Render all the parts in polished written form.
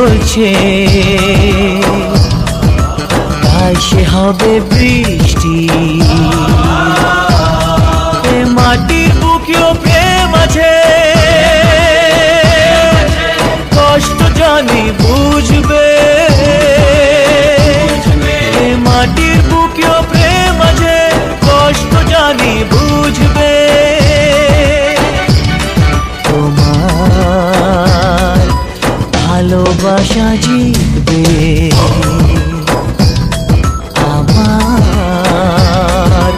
বলছে তাই সে হবে বৃষ্টি। এ মাটির বুকেও প্রেম আছে, কষ্ট জানি বুঝবে। এ মাটির বুকেও প্রেম আছে, কষ্ট জানি বুঝবে। তোমার ভালোবাসা জিতবে, আমার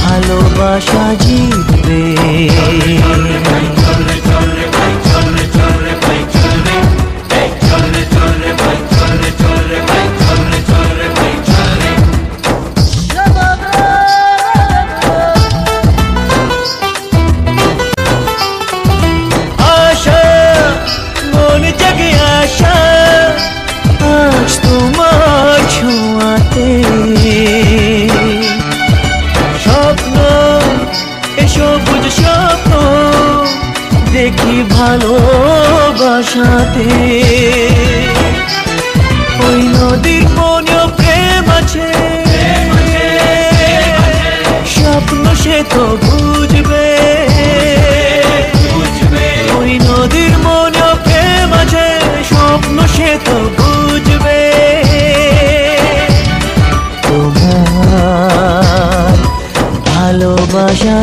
ভালোবাসা জিতবে। দেখি ভালোবাসাতে ওই নদীর মনেও প্রেম আছে, স্বপ্ন সে তো বুঝবে। ওই নদীর মনেও প্রেম আছে, স্বপ্ন সে তো বুঝবে। তোমার ভালোবাসা